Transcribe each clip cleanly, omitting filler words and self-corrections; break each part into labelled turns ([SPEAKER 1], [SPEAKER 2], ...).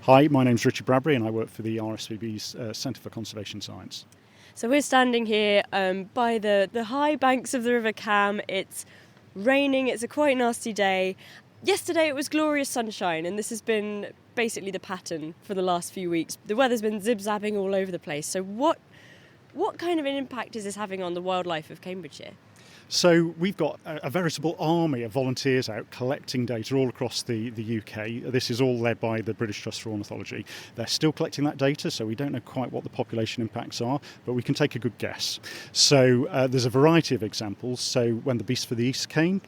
[SPEAKER 1] Hi, my name's Richard Bradbury and I work for the RSVB's Centre for Conservation Science.
[SPEAKER 2] So we're standing here by the high banks of the River Cam. It's raining, it's a quite nasty day. Yesterday it was glorious sunshine, and this has been basically the pattern for the last few weeks. The weather's been zib-zabbing all over the place. So what kind of an impact is this having on the wildlife of Cambridgeshire?
[SPEAKER 1] So we've got a veritable army of volunteers out collecting data all across the UK. This is all led by the British Trust for Ornithology. They're still collecting that data, so we don't know quite what the population impacts are, but we can take a good guess. So there's a variety of examples. So when the Beast for the East came,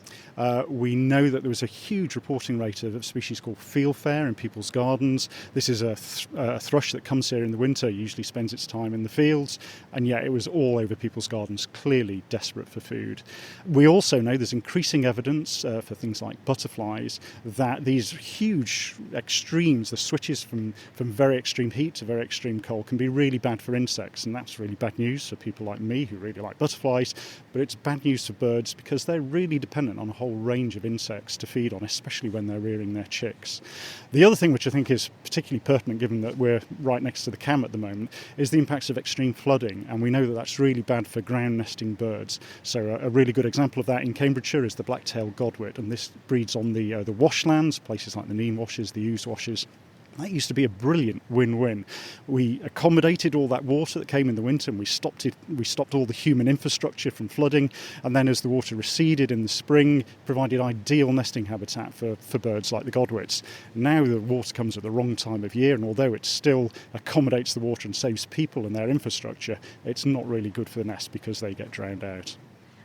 [SPEAKER 1] we know that there was a huge reporting rate of a species called fieldfare in people's gardens. This is a thrush that comes here in the winter, usually spends its time in the fields, and yet it was all over people's gardens, clearly desperate for food. We also know there's increasing evidence for things like butterflies that these huge extremes, the switches from very extreme heat to very extreme cold, can be really bad for insects, and that's really bad news for people like me who really like butterflies, but it's bad news for birds because they're really dependent on a whole range of insects to feed on, especially when they're rearing their chicks. The other thing which I think is particularly pertinent, given that we're right next to the Cam at the moment, is the impacts of extreme flooding, and we know that that's really bad for ground nesting birds. So a really good example of that in Cambridgeshire is the black-tailed godwit, and this breeds on the washlands, places like the Nene washes, the Ouse washes. That used to be a brilliant win-win. We accommodated all that water that came in the winter, and we stopped all the human infrastructure from flooding, and then as the water receded in the spring, provided ideal nesting habitat for birds like the godwits. Now the water comes at the wrong time of year, and although it still accommodates the water and saves people and their infrastructure, it's not really good for the nest because they get drowned out.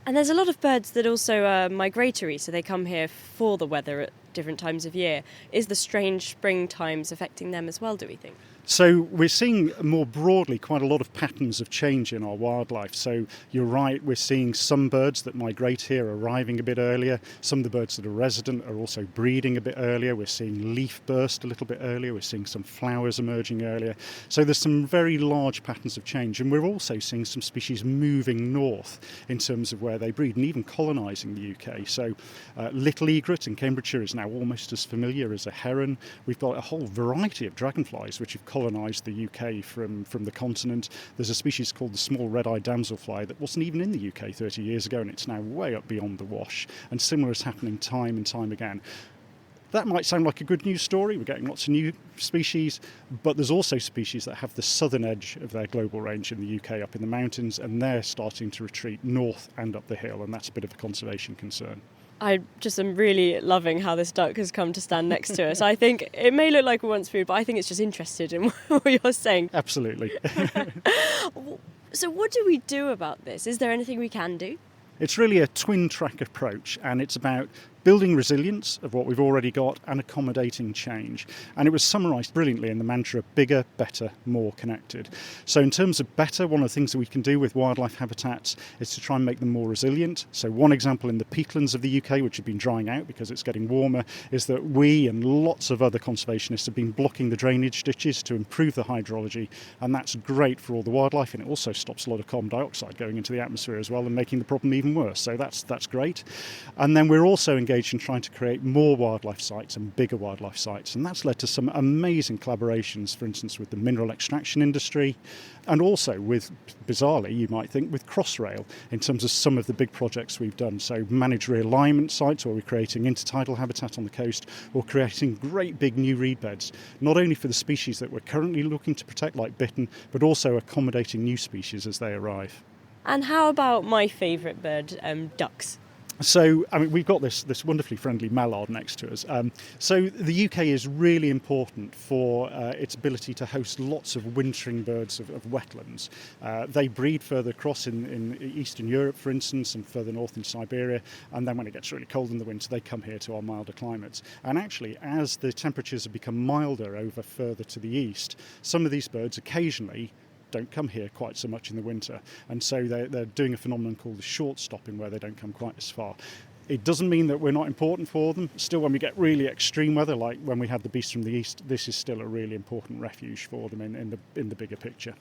[SPEAKER 2] And there's a lot of birds that also are migratory, so they come here for the weather at different times of year. Is the strange spring times affecting them as well, do we think?
[SPEAKER 1] So we're seeing more broadly quite a lot of patterns of change in our wildlife. So you're right, we're seeing some birds that migrate here arriving a bit earlier. Some of the birds that are resident are also breeding a bit earlier. We're seeing leaf burst a little bit earlier. We're seeing some flowers emerging earlier. So there's some very large patterns of change. And we're also seeing some species moving north in terms of where they breed and even colonising the UK. So little egret in Cambridgeshire is now almost as familiar as a heron. We've got a whole variety of dragonflies which have colonised the UK from the continent. There's a species called the small red-eyed damselfly that wasn't even in the UK 30 years ago, and it's now way up beyond the Wash. And similar is happening time and time again. That might sound like a good news story. We're getting lots of new species, but there's also species that have the southern edge of their global range in the UK up in the mountains, and they're starting to retreat north and up the hill, and that's a bit of a conservation concern.
[SPEAKER 2] I just am really loving how this duck has come to stand next to us. I think it may look like it wants food, but I think it's just interested in what you're saying.
[SPEAKER 1] Absolutely.
[SPEAKER 2] So what do we do about this? Is there anything we can do?
[SPEAKER 1] It's really a twin-track approach, and it's about building resilience of what we've already got and accommodating change. And it was summarised brilliantly in the mantra, bigger, better, more connected. So in terms of better, one of the things that we can do with wildlife habitats is to try and make them more resilient. So one example in the peatlands of the UK, which have been drying out because it's getting warmer, is that we and lots of other conservationists have been blocking the drainage ditches to improve the hydrology, and that's great for all the wildlife, and it also stops a lot of carbon dioxide going into the atmosphere as well and making the problem even worse. So that's great. And then we're also engaged in trying to create more wildlife sites and bigger wildlife sites, and that's led to some amazing collaborations, for instance with the mineral extraction industry, and also with, bizarrely you might think, with Crossrail in terms of some of the big projects we've done. So managed realignment sites where we're creating intertidal habitat on the coast, or creating great big new reed beds, not only for the species that we're currently looking to protect like bittern, but also accommodating new species as they arrive.
[SPEAKER 2] And how about my favourite bird, ducks?
[SPEAKER 1] So, we've got this wonderfully friendly mallard next to us. So the UK is really important for its ability to host lots of wintering birds of wetlands. They breed further across in Eastern Europe, for instance, and further north in Siberia. And then when it gets really cold in the winter, they come here to our milder climates. And actually, as the temperatures have become milder over further to the east, some of these birds occasionally don't come here quite so much in the winter, and so they're doing a phenomenon called the short stopping, where they don't come quite as far. It doesn't mean that we're not important for them. Still, when we get really extreme weather, like when we had the beast from the east, this is still a really important refuge for them in the bigger picture.